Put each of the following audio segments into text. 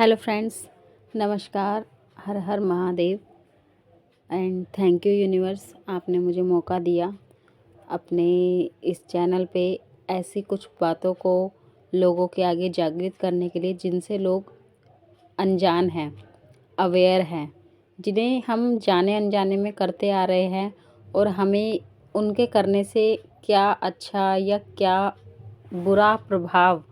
Hello friends, नमस्कार। हर हर Mahadev and thank you universe, आपने मुझे मौका दिया अपने इस चैनल पे ऐसी कुछ बातों को लोगों के आगे जागृत करने के लिए जिनसे लोग अनजान हैं, अवेयर हैं, जिन्हें हम जाने अनजाने में करते आ रहे हैं और हमें उनके करने से क्या अच्छा या क्या बुरा प्रभाव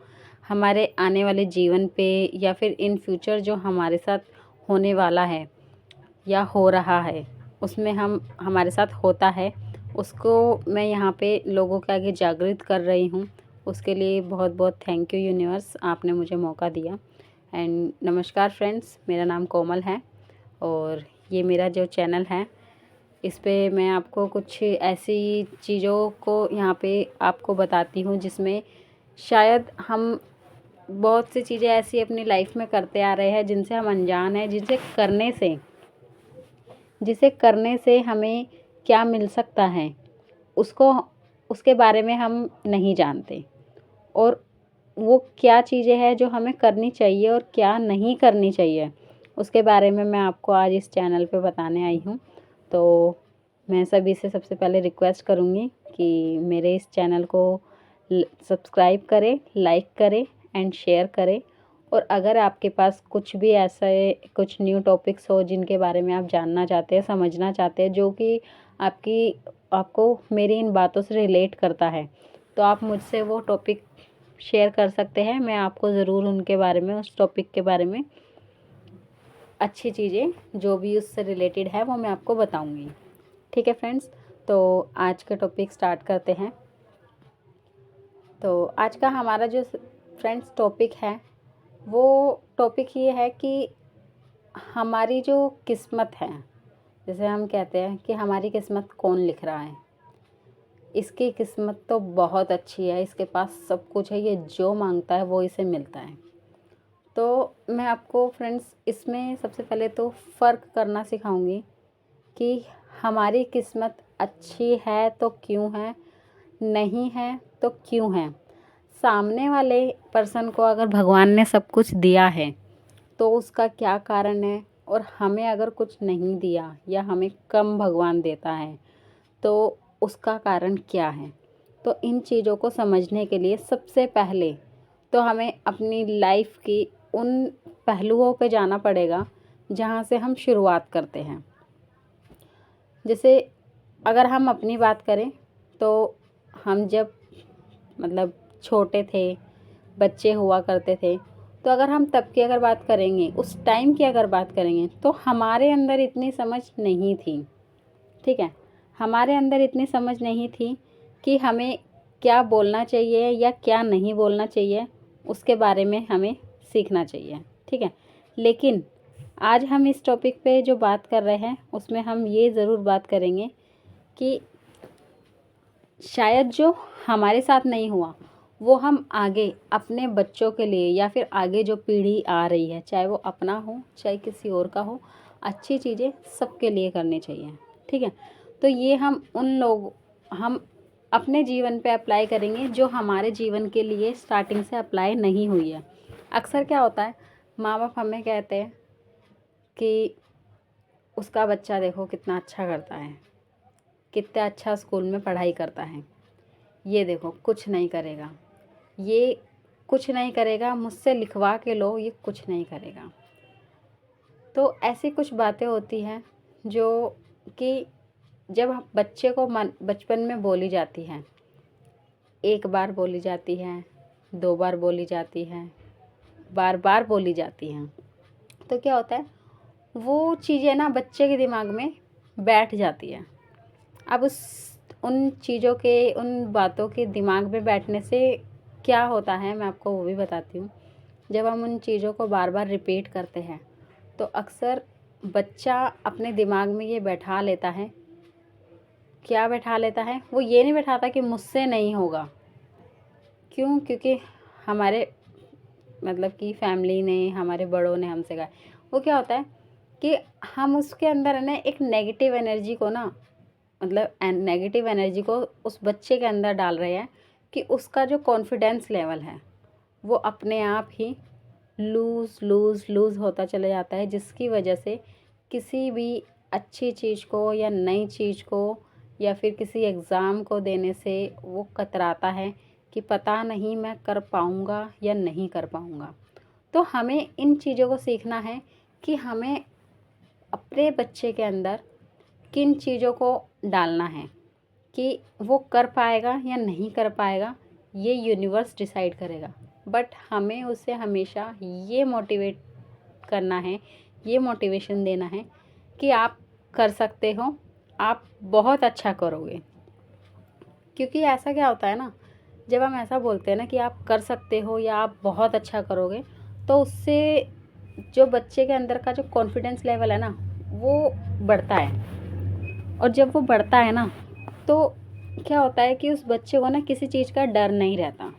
हमारे आने वाले जीवन पे या फिर इन फ्यूचर जो हमारे साथ होने वाला है या हो रहा है उसमें हम हमारे साथ होता है, उसको मैं यहाँ पे लोगों के आगे जागृत कर रही हूँ। उसके लिए बहुत बहुत थैंक यू यूनिवर्स, आपने मुझे मौका दिया। एंड नमस्कार फ्रेंड्स, मेरा नाम कोमल है और ये मेरा जो चैनल है इस पे मैं आपको कुछ ऐसी चीज़ों को यहाँ पे आपको बताती हूँ जिसमें शायद हम बहुत सी चीज़ें ऐसी अपनी लाइफ में करते आ रहे हैं जिनसे हम अनजान हैं, जिसे करने से हमें क्या मिल सकता है उसको उसके बारे में हम नहीं जानते, और वो क्या चीज़ें हैं जो हमें करनी चाहिए और क्या नहीं करनी चाहिए उसके बारे में मैं आपको आज इस चैनल पे बताने आई हूँ। तो मैं सभी से सबसे पहले रिक्वेस्ट करूँगी कि मेरे इस चैनल को सब्सक्राइब करें, लाइक करें एंड शेयर करें। और अगर आपके पास कुछ भी ऐसे कुछ न्यू टॉपिक्स हो जिनके बारे में आप जानना चाहते हैं, समझना चाहते हैं, जो कि आपको मेरी इन बातों से रिलेट करता है, तो आप मुझसे वो टॉपिक शेयर कर सकते हैं। मैं आपको ज़रूर उनके बारे में, उस टॉपिक के बारे में अच्छी चीज़ें जो भी उससे रिलेटेड है वो मैं आपको बताऊंगी। ठीक है फ्रेंड्स, तो आज का टॉपिक स्टार्ट करते हैं। तो आज का हमारा जो फ्रेंड्स टॉपिक है वो टॉपिक ये है कि हमारी जो किस्मत है, जैसे हम कहते हैं कि हमारी किस्मत कौन लिख रहा है। इसकी किस्मत तो बहुत अच्छी है, इसके पास सब कुछ है, ये जो मांगता है वो इसे मिलता है। तो मैं आपको फ्रेंड्स इसमें सबसे पहले तो फ़र्क करना सिखाऊंगी कि हमारी किस्मत अच्छी है तो क्यों है, नहीं है तो क्यों है। सामने वाले पर्सन को अगर भगवान ने सब कुछ दिया है तो उसका क्या कारण है, और हमें अगर कुछ नहीं दिया या हमें कम भगवान देता है तो उसका कारण क्या है। तो इन चीज़ों को समझने के लिए सबसे पहले तो हमें अपनी लाइफ की उन पहलुओं पे जाना पड़ेगा जहाँ से हम शुरुआत करते हैं। जैसे अगर हम अपनी बात करें तो हम जब मतलब छोटे थे, बच्चे हुआ करते थे, तो अगर हम तब की अगर बात करेंगे, उस टाइम की अगर बात करेंगे, तो हमारे अंदर इतनी समझ नहीं थी। ठीक है, हमारे अंदर इतनी समझ नहीं थी कि हमें क्या बोलना चाहिए या क्या नहीं बोलना चाहिए, उसके बारे में हमें सीखना चाहिए। ठीक है, लेकिन आज हम इस टॉपिक पे जो बात कर रहे हैं उसमें हम ये ज़रूर बात करेंगे कि शायद जो हमारे साथ नहीं हुआ वो हम आगे अपने बच्चों के लिए या फिर आगे जो पीढ़ी आ रही है, चाहे वो अपना हो चाहे किसी और का हो, अच्छी चीज़ें सबके लिए करनी चाहिए। ठीक है, तो ये हम अपने जीवन पे अप्लाई करेंगे जो हमारे जीवन के लिए स्टार्टिंग से अप्लाई नहीं हुई है। अक्सर क्या होता है, माँ बाप हमें कहते हैं कि उसका बच्चा देखो कितना अच्छा करता है, कितना अच्छा स्कूल में पढ़ाई करता है, ये देखो कुछ नहीं करेगा, ये कुछ नहीं करेगा, मुझसे लिखवा के लो, ये कुछ नहीं करेगा। तो ऐसी कुछ बातें होती हैं जो कि जब बच्चे को बचपन में बोली जाती हैं, एक बार बोली जाती हैं, दो बार बोली जाती हैं, बार बार बोली जाती हैं, तो क्या होता है, वो चीज़ें ना बच्चे के दिमाग में बैठ जाती है। अब उन चीज़ों के, उन बातों के दिमाग में बैठने से क्या होता है मैं आपको वो भी बताती हूँ। जब हम उन चीज़ों को बार बार रिपीट करते हैं तो अक्सर बच्चा अपने दिमाग में ये बैठा लेता है, क्या बैठा लेता है, वो ये नहीं बैठाता कि मुझसे नहीं होगा। क्यों? क्योंकि हमारे मतलब कि फैमिली ने, हमारे बड़ों ने हमसे कहा। वो क्या होता है कि हम उसके अंदर है ना एक नेगेटिव एनर्जी को ना, मतलब नेगेटिव एनर्जी को उस बच्चे के अंदर डाल रहे हैं कि उसका जो कॉन्फिडेंस लेवल है वो अपने आप ही लूज़ लूज़ लूज़ होता चला जाता है, जिसकी वजह से किसी भी अच्छी चीज़ को या नई चीज़ को या फिर किसी एग्ज़ाम को देने से वो कतराता है कि पता नहीं मैं कर पाऊँगा या नहीं कर पाऊँगा। तो हमें इन चीज़ों को सीखना है कि हमें अपने बच्चे के अंदर किन चीज़ों को डालना है कि वो कर पाएगा या नहीं कर पाएगा, ये यूनिवर्स डिसाइड करेगा। बट हमें उसे हमेशा ये मोटिवेट करना है, ये मोटिवेशन देना है कि आप कर सकते हो, आप बहुत अच्छा करोगे। क्योंकि ऐसा क्या होता है ना, जब हम ऐसा बोलते हैं ना कि आप कर सकते हो या आप बहुत अच्छा करोगे, तो उससे जो बच्चे के अंदर का जो कॉन्फिडेंस लेवल है ना, वो बढ़ता है। और जब वो बढ़ता है ना, तो क्या होता है कि उस बच्चे को ना किसी चीज़ का डर नहीं रहता,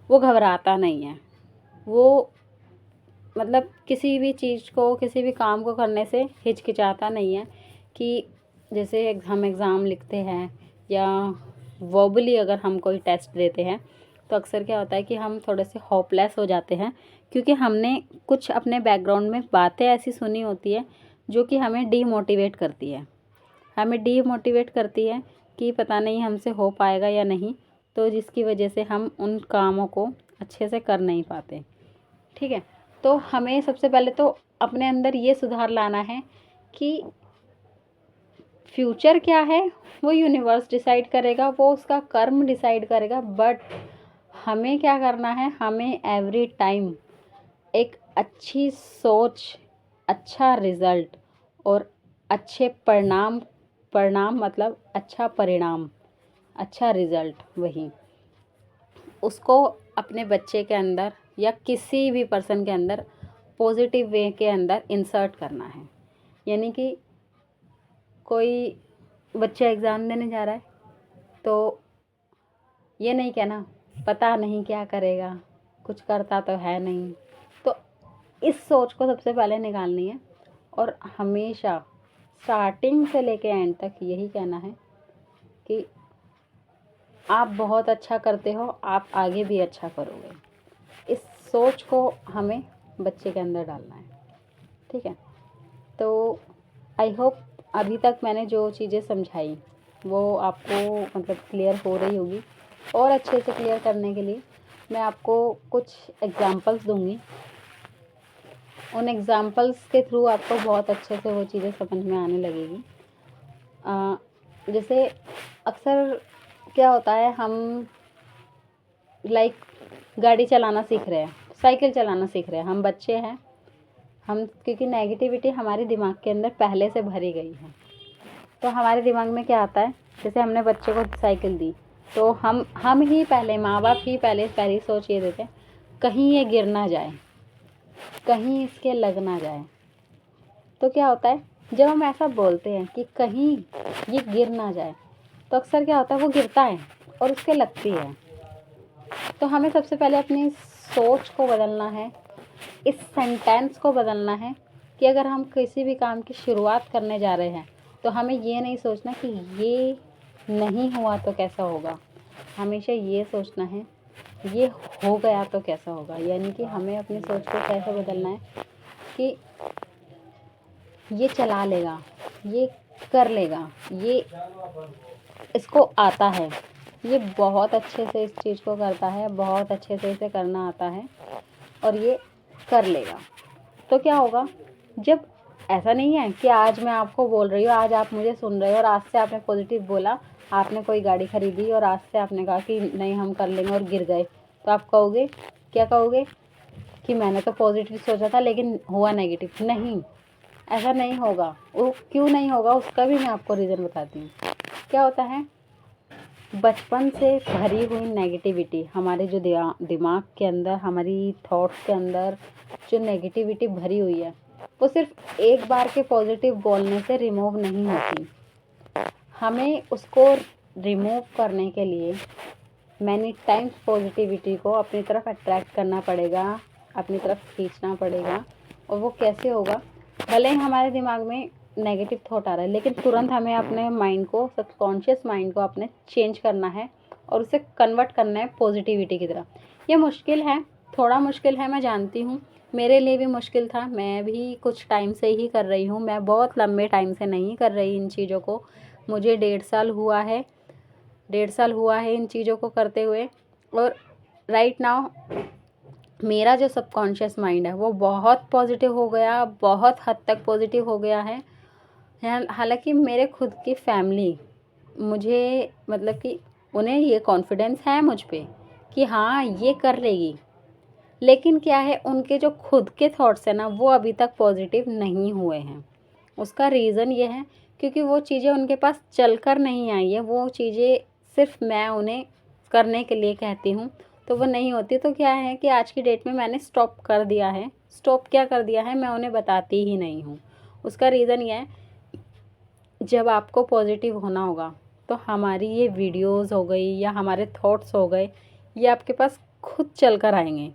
वो घबराता नहीं है, वो मतलब किसी भी चीज़ को, किसी भी काम को करने से हिचकिचाता नहीं है। कि जैसे हम एग्ज़ाम लिखते हैं या वर्बली अगर हम कोई टेस्ट देते हैं, तो अक्सर क्या होता है कि हम थोड़े से होपलेस हो जाते हैं, क्योंकि हमने कुछ अपने बैकग्राउंड में बातें ऐसी सुनी होती है जो कि हमें डीमोटिवेट करती है। हमें डीमोटिवेट करती है कि पता नहीं हमसे हो पाएगा या नहीं, तो जिसकी वजह से हम उन कामों को अच्छे से कर नहीं पाते। ठीक है, तो हमें सबसे पहले तो अपने अंदर ये सुधार लाना है कि फ्यूचर क्या है वो यूनिवर्स डिसाइड करेगा, वो उसका कर्म डिसाइड करेगा। बट हमें क्या करना है, हमें एवरी टाइम एक अच्छी सोच, अच्छा रिज़ल्ट और अच्छे परिणाम, परिणाम मतलब अच्छा परिणाम, अच्छा रिज़ल्ट, वही उसको अपने बच्चे के अंदर या किसी भी पर्सन के अंदर पॉजिटिव वे के अंदर इंसर्ट करना है। यानी कि कोई बच्चा एग्ज़ाम देने जा रहा है, तो ये नहीं कहना पता नहीं क्या करेगा, कुछ करता तो है नहीं। तो इस सोच को सबसे पहले निकालनी है और हमेशा स्टार्टिंग से लेके एंड तक यही कहना है कि आप बहुत अच्छा करते हो, आप आगे भी अच्छा करोगे। इस सोच को हमें बच्चे के अंदर डालना है। ठीक है, तो आई होप अभी तक मैंने जो चीज़ें समझाई वो आपको मतलब क्लियर हो रही होगी। और अच्छे से क्लियर करने के लिए मैं आपको कुछ एग्ज़ाम्पल्स दूंगी। उन एग्ज़ाम्पल्स के थ्रू आपको बहुत अच्छे से वो चीज़ें समझ में आने लगेगी। जैसे अक्सर क्या होता है, हम लाइक गाड़ी चलाना सीख रहे हैं, साइकिल चलाना सीख रहे हैं, हम बच्चे हैं, हम क्योंकि नेगेटिविटी हमारे दिमाग के अंदर पहले से भरी गई है। तो हमारे दिमाग में क्या आता है, जैसे हमने बच्चे को साइकिल दी, तो हम ही पहले, माँ बाप ही पहली सोच ये देते हैं कहीं ये गिर ना जाए, कहीं इसके लग ना जाए। तो क्या होता है, जब हम ऐसा बोलते हैं कि कहीं ये गिर ना जाए, तो अक्सर क्या होता है, वो गिरता है और उसके लगती है। तो हमें सबसे पहले अपनी सोच को बदलना है, इस सेंटेंस को बदलना है कि अगर हम किसी भी काम की शुरुआत करने जा रहे हैं, तो हमें ये नहीं सोचना कि ये नहीं हुआ तो कैसा होगा, हमेशा ये सोचना है ये हो गया तो कैसा होगा। यानी कि हमें अपनी सोच को कैसे बदलना है कि ये चला लेगा, ये कर लेगा, ये इसको आता है, ये बहुत अच्छे से इस चीज़ को करता है, बहुत अच्छे से इसे करना आता है और ये कर लेगा। तो क्या होगा, जब ऐसा नहीं है कि आज मैं आपको बोल रही हूँ, आज आप मुझे सुन रहे हो और आज से आपने पॉजिटिव बोला, आपने कोई गाड़ी खरीदी और आज से आपने कहा कि नहीं हम कर लेंगे और गिर गए, तो आप कहोगे, क्या कहोगे कि मैंने तो पॉजिटिव सोचा था लेकिन हुआ नेगेटिव। नहीं, ऐसा नहीं होगा। वो क्यों नहीं होगा उसका भी मैं आपको रीज़न बताती हूँ। क्या होता है, बचपन से भरी हुई नेगेटिविटी हमारे जो दिमाग के अंदर, हमारी थॉट्स के अंदर जो नेगेटिविटी भरी हुई है, वो सिर्फ एक बार के पॉजिटिव बोलने से रिमूव नहीं होती। हमें उसको रिमूव करने के लिए मैनी टाइम्स पॉजिटिविटी को अपनी तरफ अट्रैक्ट करना पड़ेगा, अपनी तरफ खींचना पड़ेगा। और वो कैसे होगा, भले ही हमारे दिमाग में नेगेटिव थॉट आ रहा है, लेकिन तुरंत हमें अपने माइंड को, सबकॉन्शियस माइंड को अपने चेंज करना है और उसे कन्वर्ट करना है पॉजिटिविटी की तरफ। ये मुश्किल है, थोड़ा मुश्किल है, मैं जानती हूँ, मेरे लिए भी मुश्किल था। मैं भी कुछ टाइम से ही कर रही हूँ, मैं बहुत लंबे टाइम से नहीं कर रही इन चीज़ों को। मुझे 1.5 साल हुआ है, 1.5 साल हुआ है इन चीज़ों को करते हुए। और राइट नाउ मेरा जो सबकॉन्शियस माइंड है वो बहुत पॉजिटिव हो गया, बहुत हद तक पॉजिटिव हो गया है। हालांकि मेरे खुद की फैमिली मुझे मतलब कि उन्हें ये कॉन्फिडेंस है मुझ पे कि हाँ ये कर लेगी, लेकिन क्या है उनके जो खुद के थॉट्स हैं ना वो अभी तक पॉजिटिव नहीं हुए हैं। उसका रीज़न ये है क्योंकि वो चीज़ें उनके पास चल कर नहीं आई है, वो चीज़ें सिर्फ मैं उन्हें करने के लिए कहती हूँ तो वो नहीं होती। तो क्या है कि आज की डेट में मैंने स्टॉप कर दिया है। स्टॉप क्या कर दिया है, मैं उन्हें बताती ही नहीं हूँ। उसका रीज़न ये है, जब आपको पॉजिटिव होना होगा तो हमारी ये वीडियोस हो गई या हमारे थॉट्स हो गए, ये आपके पास खुद चल कर आएंगे,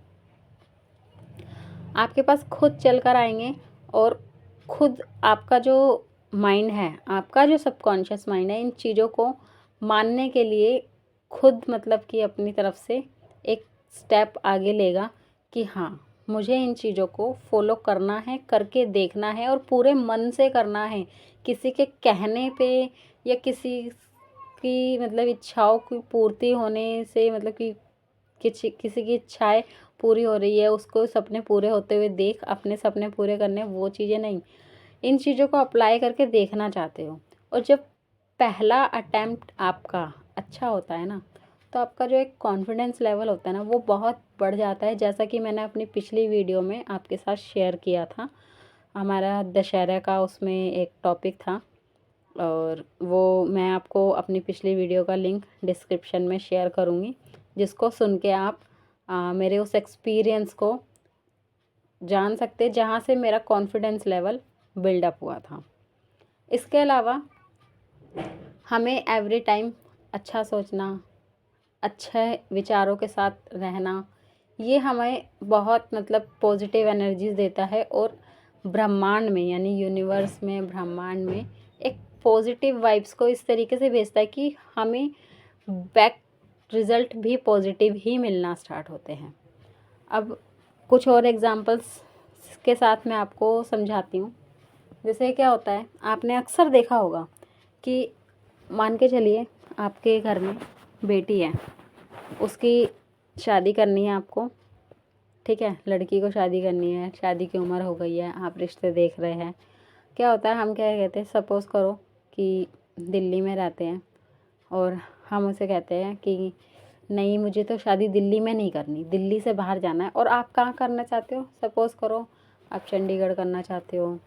आपके पास खुद चल कर आएंगे। और खुद आपका जो माइंड है, आपका जो सबकॉन्शियस माइंड है, इन चीज़ों को मानने के लिए खुद मतलब कि अपनी तरफ से एक स्टेप आगे लेगा कि हाँ मुझे इन चीज़ों को फॉलो करना है, करके देखना है और पूरे मन से करना है। किसी के कहने पे या किसी की मतलब इच्छाओं की पूर्ति होने से मतलब कि किसी की इच्छाएं पूरी हो रही है, उसको सपने पूरे होते हुए देख अपने सपने पूरे करने, वो चीज़ें नहीं, इन चीज़ों को अप्लाई करके देखना चाहते हो। और जब पहला अटेम्प्ट आपका अच्छा होता है ना तो आपका जो एक कॉन्फिडेंस लेवल होता है ना वो बहुत बढ़ जाता है। जैसा कि मैंने अपनी पिछली वीडियो में आपके साथ शेयर किया था, हमारा दशहरा का उसमें एक टॉपिक था और वो मैं आपको अपनी पिछली वीडियो का लिंक डिस्क्रिप्शन में शेयर करूँगी, जिसको सुन के आप मेरे उस एक्सपीरियंस को जान सकते जहाँ से मेरा कॉन्फिडेंस लेवल बिल्डअप हुआ था। इसके अलावा हमें एवरी टाइम अच्छा सोचना, अच्छे विचारों के साथ रहना, ये हमें बहुत मतलब पॉजिटिव एनर्जीज देता है और ब्रह्मांड में यानी यूनिवर्स में, ब्रह्मांड में एक पॉजिटिव वाइब्स को इस तरीके से भेजता है कि हमें बैक रिज़ल्ट भी पॉजिटिव ही मिलना स्टार्ट होते हैं। अब कुछ और एग्जांपल्स के साथ मैं आपको समझाती हूँ। जैसे क्या होता है, आपने अक्सर देखा होगा कि मान के चलिए आपके घर में बेटी है, उसकी शादी करनी है आपको, ठीक है, लड़की को शादी करनी है, शादी की उम्र हो गई है, आप रिश्ते देख रहे हैं। क्या होता है, हम क्या कहते हैं, सपोज़ करो कि दिल्ली में रहते हैं और हम उसे कहते हैं कि नहीं मुझे तो शादी दिल्ली में नहीं करनी, दिल्ली से बाहर जाना है। और आप कहाँ करना चाहते हो, सपोज़ करो आप चंडीगढ़ करना चाहते हो,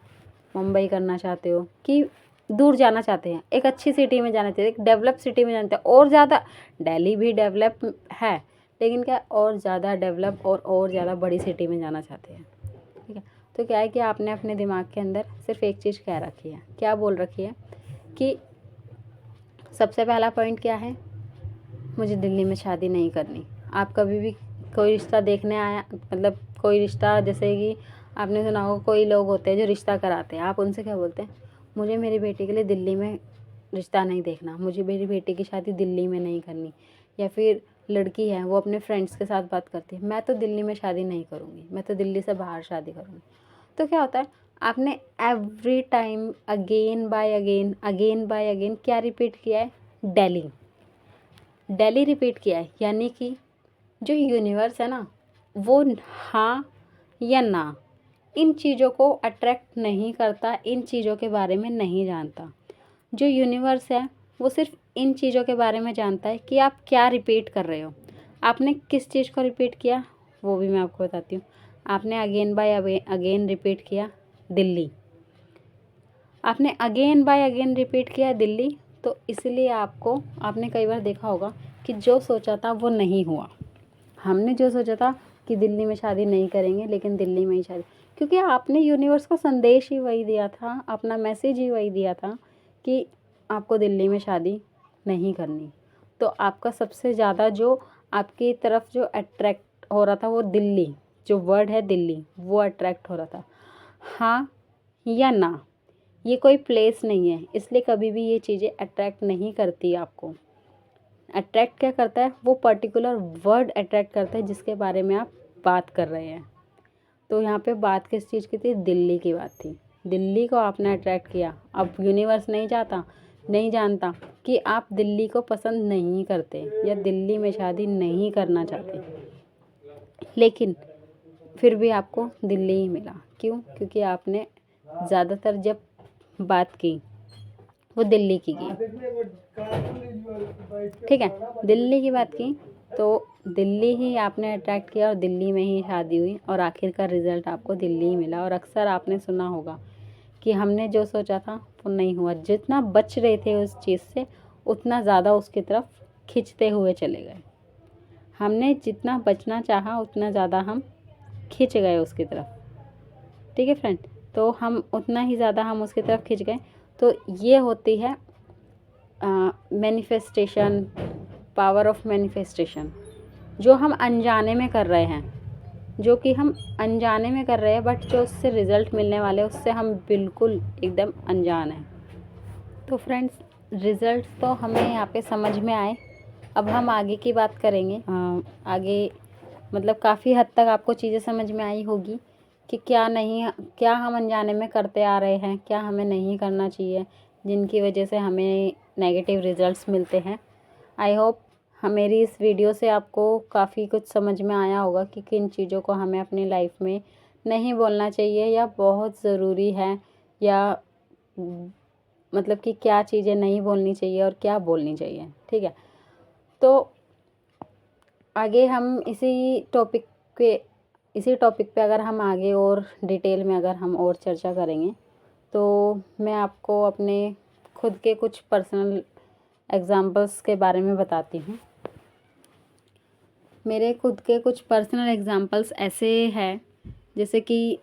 मुंबई करना चाहते हो, कि दूर जाना चाहते हैं, एक अच्छी सिटी में जाना चाहते हैं, एक डेवलप सिटी में जाना चाहते हैं। और ज़्यादा दिल्ली भी डेवलप है लेकिन क्या और ज़्यादा डेवलप और ज़्यादा बड़ी सिटी में जाना चाहते हैं, ठीक है। तो क्या है कि आपने अपने दिमाग के अंदर सिर्फ एक चीज़ कह रखी है, क्या बोल रखी है कि सबसे पहला पॉइंट क्या है, मुझे दिल्ली में शादी नहीं करनी। आप कभी भी कोई रिश्ता देखने आया, मतलब कोई रिश्ता, जैसे कि आपने सुना होगा कोई लोग होते हैं जो रिश्ता कराते हैं, आप उनसे क्या बोलते हैं, मुझे मेरी बेटी के लिए दिल्ली में रिश्ता नहीं देखना, मुझे मेरी बेटी की शादी दिल्ली में नहीं करनी। या फिर लड़की है वो अपने फ्रेंड्स के साथ बात करती है, मैं तो दिल्ली में शादी नहीं करूँगी, मैं तो दिल्ली से बाहर शादी करूँगी। तो क्या होता है, आपने every time again by again क्या रिपीट किया है, दिल्ली रिपीट किया है। यानी कि जो यूनिवर्स है ना वो हाँ या ना इन चीज़ों को अट्रैक्ट नहीं करता, इन चीज़ों के बारे में नहीं जानता। जो यूनिवर्स है वो सिर्फ इन चीज़ों के बारे में जानता है कि आप क्या रिपीट कर रहे हो। आपने किस चीज़ को रिपीट किया वो भी मैं आपको बताती हूँ। आपने अगेन बाय अगेन रिपीट किया दिल्ली, आपने अगेन बाय अगेन रिपीट किया दिल्ली। तो इसलिए आपने कई बार देखा होगा कि जो सोचा था वो नहीं हुआ। हमने जो सोचा था कि दिल्ली में शादी नहीं करेंगे, लेकिन दिल्ली में ही शादी, क्योंकि आपने यूनिवर्स को संदेश ही वही दिया था, अपना मैसेज ही वही दिया था कि आपको दिल्ली में शादी नहीं करनी। तो आपका सबसे ज़्यादा जो आपकी तरफ जो अट्रैक्ट हो रहा था वो दिल्ली, जो वर्ड है दिल्ली, वो अट्रैक्ट हो रहा था। हाँ या ना, ये कोई प्लेस नहीं है, इसलिए कभी भी ये चीज़ें अट्रैक्ट नहीं करती आपको। अट्रैक्ट क्या करता है, वो पर्टिकुलर वर्ड अट्रैक्ट करता है जिसके बारे में आप बात कर रहे हैं। तो यहाँ पे बात किस चीज़ की थी? दिल्ली की बात थी। दिल्ली को आपने अट्रैक्ट किया। अब यूनिवर्स नहीं जानता कि आप दिल्ली को पसंद नहीं करते या दिल्ली में शादी नहीं करना चाहते, लेकिन फिर भी आपको दिल्ली ही मिला। क्यों? क्योंकि आपने ज़्यादातर जब बात की वो दिल्ली की ठीक है, दिल्ली की बात की तो दिल्ली ही आपने अट्रैक्ट किया और दिल्ली में ही शादी हुई और आखिरकार रिज़ल्ट आपको दिल्ली ही मिला। और अक्सर आपने सुना होगा कि हमने जो सोचा था वो नहीं हुआ। जितना बच रहे थे उस चीज़ से, उतना ज़्यादा उसकी तरफ खींचते हुए चले गए। हमने जितना बचना चाहा उतना ज़्यादा हम खींच गए उसकी तरफ। ठीक है फ्रेंड, तो हम उतना ही ज़्यादा हम उसकी तरफ खींच गए। तो ये होती है मैनिफेस्टेशन, पावर ऑफ मैनिफेस्टेशन, जो हम अनजाने में कर रहे हैं, बट जो उससे रिज़ल्ट मिलने वाले उससे हम बिल्कुल एकदम अनजान हैं। तो फ्रेंड्स, रिज़ल्ट तो हमें यहाँ पे समझ में आए। अब हम आगे की बात करेंगे। आगे मतलब काफ़ी हद तक आपको चीज़ें समझ में आई होगी कि क्या हम अनजाने में करते आ रहे हैं, क्या हमें नहीं करना चाहिए, जिनकी वजह से हमें नेगेटिव रिज़ल्ट्स मिलते हैं। आई होप मेरी इस वीडियो से आपको काफ़ी कुछ समझ में आया होगा कि किन चीज़ों को हमें अपनी लाइफ में नहीं बोलना चाहिए या बहुत ज़रूरी है, या मतलब कि क्या चीज़ें नहीं बोलनी चाहिए और क्या बोलनी चाहिए। ठीक है, तो आगे हम इसी टॉपिक पे अगर हम आगे और डिटेल में अगर हम और चर्चा करेंगे, तो मैं आपको अपने खुद के कुछ पर्सनल एग्जाम्पल्स के बारे में बताती हूँ। मेरे खुद के कुछ पर्सनल एग्जाम्पल्स ऐसे हैं, जैसे कि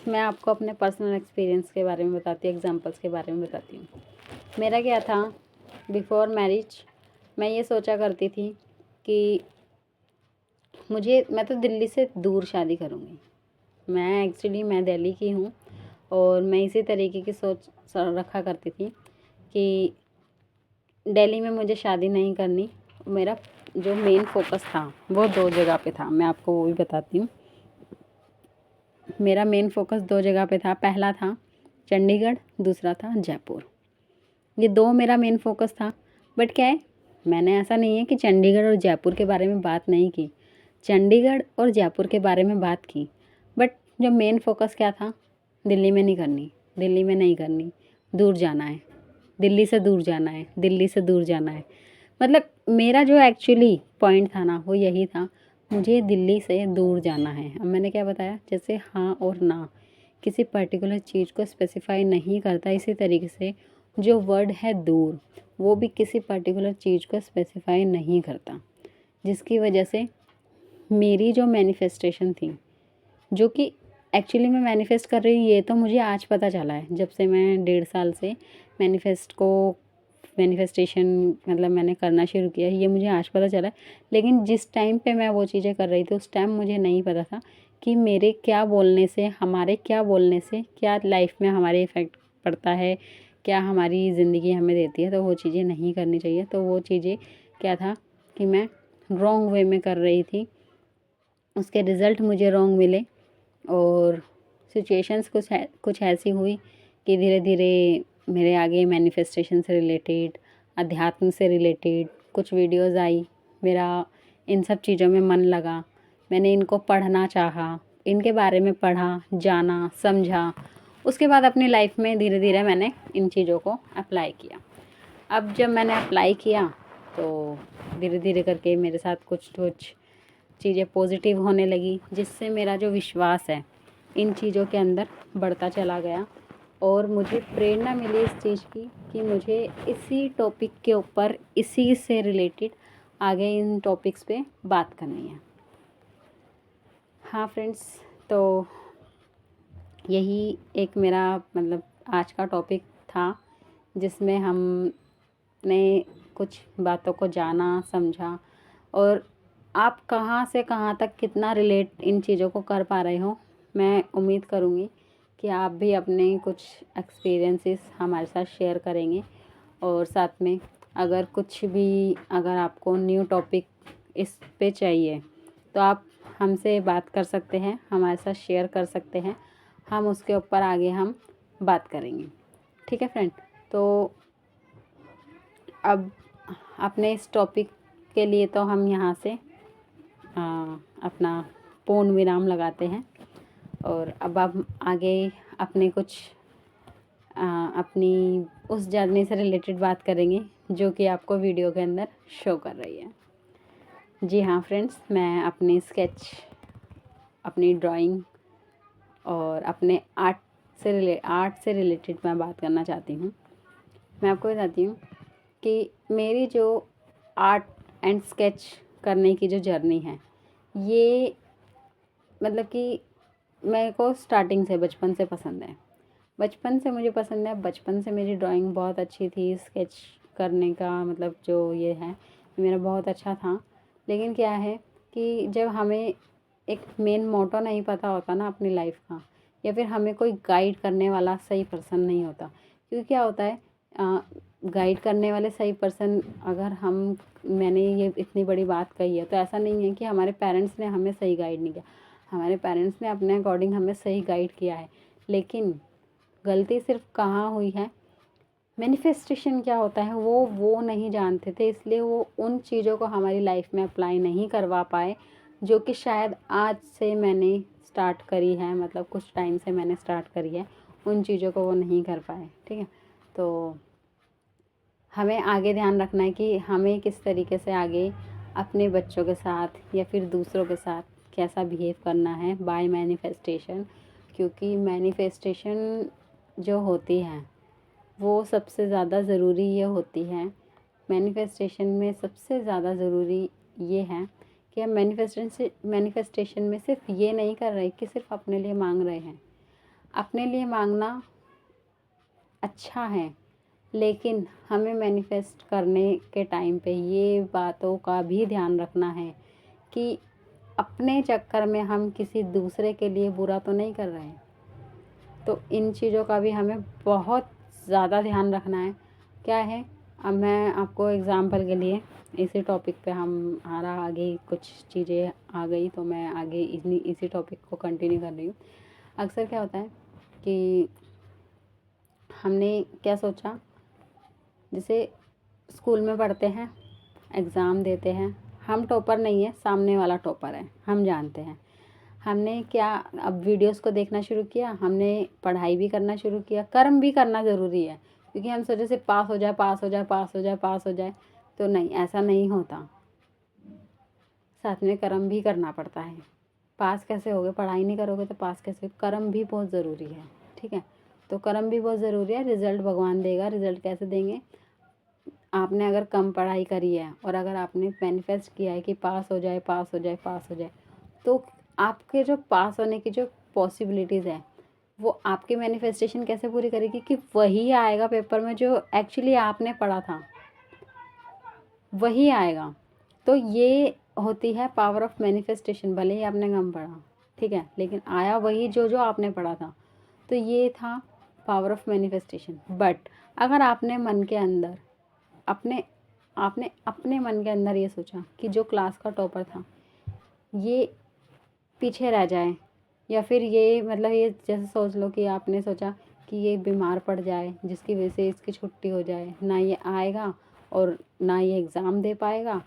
मैं आपको अपने पर्सनल एक्सपीरियंस के बारे में बताती हूँ, एग्जाम्पल्स के बारे में बताती हूँ। मेरा क्या था, बिफोर मैरिज मैं ये सोचा करती थी कि मैं तो दिल्ली से दूर शादी करूँगी। मैं दिल्ली की हूँ और मैं इसी तरीके की सोच रखा करती थी कि दिल्ली में मुझे शादी नहीं करनी। मेरा जो मेन फोकस था वो 2 जगह पे था, मैं आपको वो भी बताती हूँ। मेरा मेन फोकस 2 जगह पे था। पहला था चंडीगढ़, दूसरा था जयपुर। ये 2 मेरा मेन फोकस था। बट क्या है, मैंने ऐसा नहीं है कि चंडीगढ़ और जयपुर के बारे में बात नहीं की, चंडीगढ़ और जयपुर के बारे में बात की। बट जो मेन फोकस क्या था, दिल्ली में नहीं करनी, दूर जाना है, दिल्ली से दूर जाना है। मतलब मेरा जो एक्चुअली पॉइंट था ना, वो यही था, मुझे दिल्ली से दूर जाना है। अब मैंने क्या बताया, जैसे हाँ और ना किसी पर्टिकुलर चीज़ को स्पेसिफाई नहीं करता, इसी तरीके से जो वर्ड है दूर, वो भी किसी पर्टिकुलर चीज़ को स्पेसिफाई नहीं करता। जिसकी वजह से मेरी जो मैनिफेस्टेशन थी, जो कि एक्चुअली मैं मैनिफेस्ट कर रही हूँ, ये तो मुझे आज पता चला है, जब से मैं 1.5 साल से मैनिफेस्टेशन मतलब मैंने करना शुरू किया, ये मुझे आज पता चला है। लेकिन जिस टाइम पे मैं वो चीज़ें कर रही थी, उस टाइम मुझे नहीं पता था कि हमारे क्या बोलने से क्या लाइफ में हमारे इफ़ेक्ट पड़ता है, क्या हमारी ज़िंदगी हमें देती है। तो वो चीज़ें नहीं करनी चाहिए। तो वो चीज़ें क्या था कि मैं रॉन्ग वे में कर रही थी, उसके रिज़ल्ट मुझे रॉन्ग मिले और सिचुएशंस कुछ ऐसी हुई कि धीरे धीरे मेरे आगे मैनिफेस्टेशन से रिलेटेड, अध्यात्म से रिलेटेड कुछ वीडियोस आई। मेरा इन सब चीज़ों में मन लगा, मैंने इनको पढ़ना चाहा, इनके बारे में पढ़ा, जाना, समझा। उसके बाद अपनी लाइफ में धीरे धीरे मैंने इन चीज़ों को अप्लाई किया। अब जब मैंने अप्लाई किया तो धीरे धीरे करके मेरे साथ कुछ चीज़ें पॉजिटिव होने लगी, जिससे मेरा जो विश्वास है इन चीज़ों के अंदर बढ़ता चला गया और मुझे प्रेरणा मिली इस चीज़ की कि मुझे इसी टॉपिक के ऊपर, इसी से रिलेटेड आगे इन टॉपिक्स पे बात करनी है। हाँ फ्रेंड्स, तो यही एक मेरा मतलब आज का टॉपिक था, जिसमें हमने कुछ बातों को जाना, समझा और आप कहाँ से कहाँ तक कितना रिलेट इन चीज़ों को कर पा रहे हो। मैं उम्मीद करूँगी कि आप भी अपने कुछ एक्सपीरियंसेस हमारे साथ शेयर करेंगे और साथ में अगर कुछ भी अगर आपको न्यू टॉपिक इस पे चाहिए तो आप हमसे बात कर सकते हैं, हमारे साथ शेयर कर सकते हैं, हम उसके ऊपर आगे हम बात करेंगे। ठीक है फ्रेंड, तो अब अपने इस टॉपिक के लिए तो हम यहाँ से अपना पूर्ण विराम लगाते हैं और अब आप आगे अपने कुछ अपनी उस जर्नी से रिलेटेड बात करेंगे जो कि आपको वीडियो के अंदर शो कर रही है। जी हाँ फ्रेंड्स, मैं अपनी स्केच, अपनी ड्राइंग और अपने आर्ट से रिलेटेड मैं बात करना चाहती हूँ। मैं आपको बताती हूँ कि मेरी जो आर्ट एंड स्केच करने की जो जर्नी है, ये मतलब कि मेरे को स्टार्टिंग से बचपन से पसंद है। बचपन से मुझे पसंद है, बचपन से मेरी ड्राइंग बहुत अच्छी थी। स्केच करने का मतलब जो ये है मेरा बहुत अच्छा था। लेकिन क्या है कि जब हमें एक मेन मोटो नहीं पता होता ना अपनी लाइफ का, या फिर हमें कोई गाइड करने वाला सही पर्सन नहीं होता, क्योंकि क्या होता है गाइड करने वाले सही पर्सन अगर मैंने ये इतनी बड़ी बात कही है तो ऐसा नहीं है कि हमारे पेरेंट्स ने हमें सही गाइड नहीं किया। हमारे पेरेंट्स ने अपने अकॉर्डिंग हमें सही गाइड किया है, लेकिन गलती सिर्फ कहाँ हुई है, मैनिफेस्टेशन क्या होता है वो नहीं जानते थे, इसलिए वो उन चीज़ों को हमारी लाइफ में अप्लाई नहीं करवा पाए जो कि शायद आज से मैंने स्टार्ट करी है, मतलब कुछ टाइम से मैंने स्टार्ट करी है, उन चीज़ों को वो नहीं कर पाए। ठीक है, तो हमें आगे ध्यान रखना है कि हमें किस तरीके से आगे अपने बच्चों के साथ या फिर दूसरों के साथ कैसा बिहेव करना है बाय मैनिफेस्टेशन। क्योंकि मैनिफेस्टेशन जो होती है वो सबसे ज़्यादा ज़रूरी ये होती है। मैनिफेस्टेशन में सबसे ज़्यादा ज़रूरी ये है कि हम मैनिफेस्टेशन में सिर्फ ये नहीं कर रहे कि सिर्फ अपने लिए मांग रहे हैं। अपने लिए मांगना अच्छा है, लेकिन हमें मैनिफेस्ट करने के टाइम पे ये बातों का भी ध्यान रखना है कि अपने चक्कर में हम किसी दूसरे के लिए बुरा तो नहीं कर रहे हैं। तो इन चीज़ों का भी हमें बहुत ज़्यादा ध्यान रखना है। क्या है, अब मैं आपको एग्ज़ाम्पल के लिए इसी टॉपिक पे हमारा आगे कुछ चीज़ें आ गई तो मैं आगे इसी टॉपिक को कंटिन्यू कर रही हूँ। अक्सर क्या होता है कि हमने क्या सोचा, जैसे स्कूल में पढ़ते हैं, एग्ज़ाम देते हैं, हम टॉपर नहीं है, सामने वाला टॉपर है, हम जानते हैं। हमने क्या अब वीडियोस को देखना शुरू किया, हमने पढ़ाई भी करना शुरू किया, कर्म भी करना ज़रूरी है, क्योंकि हम सोचे सिर्फ पास हो जाए, पास हो जाए, पास हो जाए, पास हो जाए, तो नहीं, ऐसा नहीं होता। साथ में कर्म भी करना पड़ता है। पास कैसे होगे, पढ़ाई नहीं करोगे तो पास कैसे होगे? कर्म भी बहुत ज़रूरी है। ठीक है, तो कर्म भी बहुत ज़रूरी है। रिज़ल्ट भगवान देगा। रिज़ल्ट कैसे देंगे? आपने अगर कम पढ़ाई करी है और अगर आपने मैनिफेस्ट किया है कि पास हो जाए, पास हो जाए, पास हो जाए, तो आपके जो पास होने की जो पॉसिबिलिटीज़ है वो आपकी मैनिफेस्टेशन कैसे पूरी करेगी कि वही आएगा पेपर में जो एक्चुअली आपने पढ़ा था, वही आएगा। तो ये होती है पावर ऑफ मैनिफेस्टेशन। भले ही आपने कम पढ़ा, ठीक है, लेकिन आया वही जो जो आपने पढ़ा था। तो ये था पावर ऑफ मैनिफेस्टेशन। बट अगर आपने मन के अंदर अपने आपने अपने मन के अंदर ये सोचा कि जो क्लास का टॉपर था ये पीछे रह जाए, या फिर ये मतलब ये जैसे सोच लो कि आपने सोचा कि ये बीमार पड़ जाए जिसकी वजह से इसकी छुट्टी हो जाए, ना ये आएगा और ना ये एग्ज़ाम दे पाएगा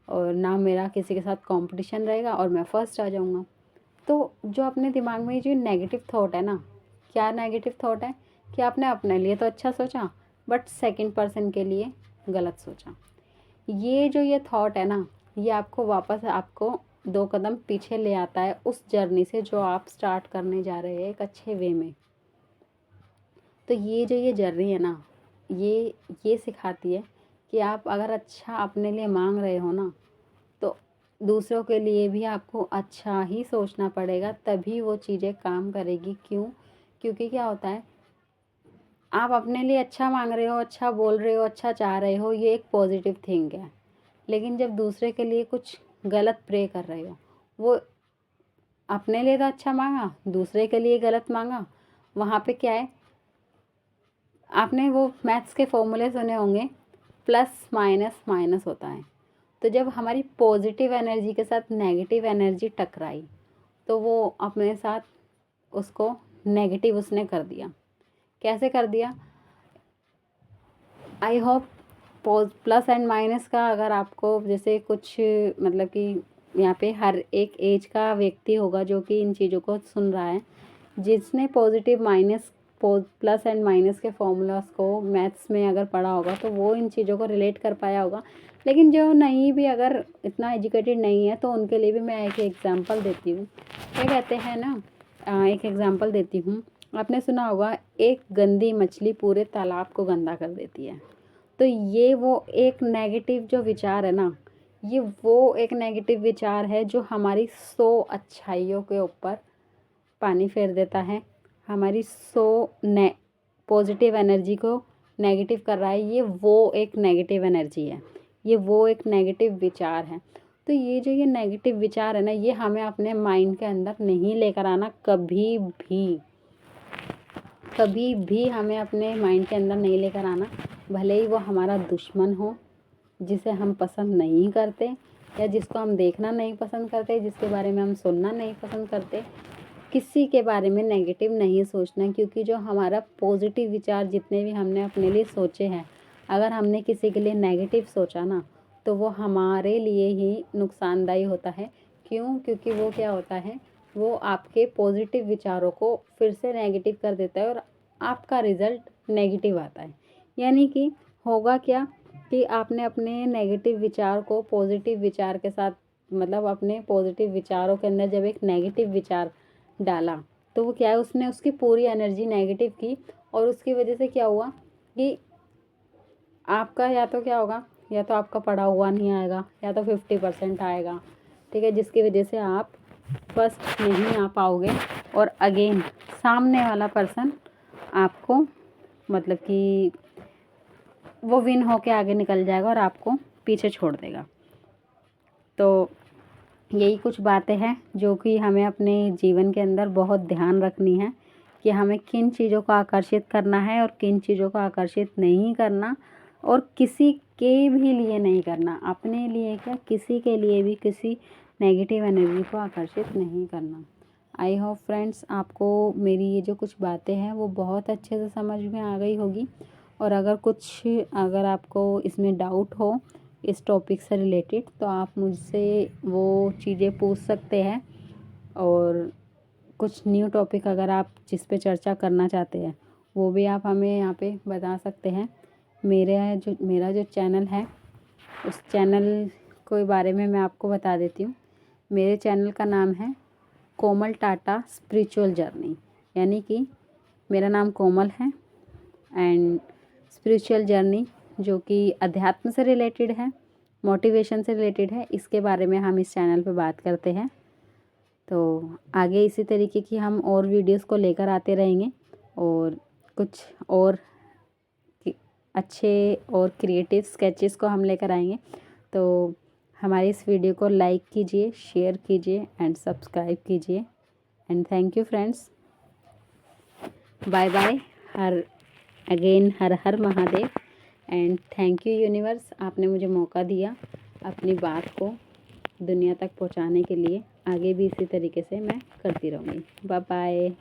और ना मेरा किसी के साथ कंपटीशन रहेगा और मैं फर्स्ट आ जाऊँगा। तो जो अपने दिमाग में जो नेगेटिव थॉट है ना, क्या नेगेटिव थॉट है कि आपने अपने लिए तो अच्छा सोचा बट सेकंड पर्सन के लिए गलत सोचा। ये थॉट है ना, ये आपको वापस आपको 2 कदम पीछे ले आता है उस जर्नी से जो आप स्टार्ट करने जा रहे हैं एक अच्छे वे में। तो ये जर्नी है ना, ये सिखाती है कि आप अगर अच्छा अपने लिए मांग रहे हो ना, तो दूसरों के लिए भी आपको अच्छा ही सोचना पड़ेगा, तभी वो चीज़ें काम करेगी। क्यों? क्योंकि क्या होता है, आप अपने लिए अच्छा मांग रहे हो, अच्छा बोल रहे हो, अच्छा चाह रहे हो, ये एक पॉजिटिव थिंग है। लेकिन जब दूसरे के लिए कुछ गलत प्रे कर रहे हो, वो अपने लिए तो अच्छा मांगा, दूसरे के लिए गलत मांगा, वहाँ पे क्या है, आपने वो मैथ्स के फॉर्मूले सुने होंगे प्लस माइनस माइनस होता है। तो जब हमारी पॉजिटिव एनर्जी के साथ नेगेटिव एनर्जी टकराई तो वो अपने साथ उसको नेगेटिव उसने कर दिया। कैसे कर दिया? I hope plus and minus का अगर आपको जैसे कुछ मतलब कि यहाँ पे हर एक एज का व्यक्ति होगा जो कि इन चीज़ों को सुन रहा है, जिसने positive minus plus and minus के फॉर्मूलाज को मैथ्स में अगर पढ़ा होगा तो वो इन चीज़ों को रिलेट कर पाया होगा। लेकिन जो नहीं भी अगर इतना एजुकेटेड नहीं है तो उनके लिए भी मैं एक एग्जांपल देती हूँ। क्या कहते हैं ना, एक एग्जांपल देती हूँ। आपने सुना होगा एक गंदी मछली पूरे तालाब को गंदा कर देती है। तो ये वो एक नेगेटिव जो विचार है ना, ये वो एक नेगेटिव विचार है जो हमारी 100 अच्छाइयों के ऊपर पानी फेर देता है। हमारी 100 पॉजिटिव एनर्जी को नेगेटिव कर रहा है। ये वो एक नेगेटिव एनर्जी है, ये वो एक नेगेटिव विचार है। तो ये जो ये नेगेटिव विचार है ना, ये हमें अपने माइंड के अंदर नहीं लेकर आना कभी भी। कभी भी हमें अपने माइंड के अंदर नहीं लेकर आना, भले ही वो हमारा दुश्मन हो, जिसे हम पसंद नहीं करते या जिसको हम देखना नहीं पसंद करते, जिसके बारे में हम सुनना नहीं पसंद करते। किसी के बारे में नेगेटिव नहीं सोचना, क्योंकि जो हमारा पॉजिटिव विचार जितने भी हमने अपने लिए सोचे हैं, अगर हमने किसी के लिए नेगेटिव सोचा ना तो वो हमारे लिए ही नुकसानदायी होता है। क्यों? क्योंकि वो क्या होता है, वो आपके पॉजिटिव विचारों को फिर से नेगेटिव कर देता है और आपका रिज़ल्ट नेगेटिव आता है। यानी कि होगा क्या कि आपने अपने नेगेटिव विचार को पॉजिटिव विचार के साथ, मतलब अपने पॉजिटिव विचारों के अंदर जब एक नेगेटिव विचार डाला तो वो क्या है, उसने उसकी पूरी एनर्जी नेगेटिव की और उसकी वजह से क्या हुआ कि आपका या तो क्या होगा, या तो आपका पढ़ा हुआ नहीं आएगा या तो 50% आएगा, ठीक है, जिसकी वजह से आप फर्स्ट नहीं आ पाओगे और अगेन सामने वाला पर्सन आपको मतलब कि वो विन होके आगे निकल जाएगा और आपको पीछे छोड़ देगा। तो यही कुछ बातें हैं जो कि हमें अपने जीवन के अंदर बहुत ध्यान रखनी है कि हमें किन चीज़ों को आकर्षित करना है और किन चीज़ों को आकर्षित नहीं करना, और किसी के भी लिए नहीं करना, अपने लिए क्या किसी के लिए भी किसी नेगेटिव एनर्जी को आकर्षित नहीं करना। आई होप फ्रेंड्स आपको मेरी ये जो कुछ बातें हैं वो बहुत अच्छे से समझ में आ गई होगी, और अगर आपको इसमें डाउट हो इस टॉपिक से रिलेटेड तो आप मुझसे वो चीज़ें पूछ सकते हैं, और कुछ न्यू टॉपिक अगर आप जिस पे चर्चा करना चाहते हैं वो भी आप हमें यहाँ पे बता सकते हैं। मेरा जो चैनल है उस चैनल के बारे में मैं आपको बता देती हूँ। मेरे चैनल का नाम है कोमल टाटा स्पिरिचुअल जर्नी, यानी कि मेरा नाम कोमल है एंड स्पिरिचुअल जर्नी जो कि अध्यात्म से रिलेटेड है, मोटिवेशन से रिलेटेड है, इसके बारे में हम इस चैनल पे बात करते हैं। तो आगे इसी तरीके की हम और वीडियोस को लेकर आते रहेंगे और कुछ और अच्छे और क्रिएटिव स्केचेस को हम लेकर आएंगे। तो हमारी इस वीडियो को लाइक कीजिए, शेयर कीजिए एंड सब्सक्राइब कीजिए and thank you friends. Bye bye. Har her Mahadev and thank you universe, आपने मुझे मौका दिया अपनी बात को दुनिया तक पहुंचाने के लिए। आगे भी इसी तरीके से मैं करती रहूँगी। Bye bye.